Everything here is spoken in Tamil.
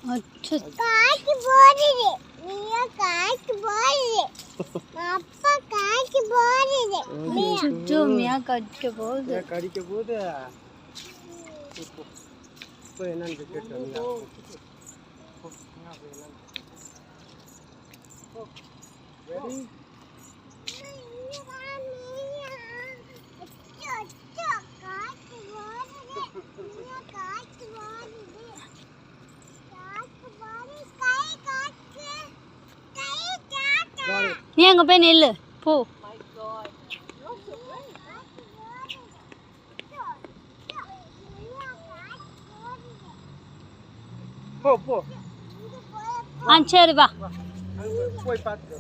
அச்சோ காக்கி போடுது மியா காக்கி போடுது அப்பா காக்கி போடுது அச்சோ மியா கடிக்க போகுது கடிக்க போகுது. இப்போ என்னன்னு கேட்டு ரெடி நீ அங்க போய் நில்லு போ. போ போ சரி வா. போய் பார்த்து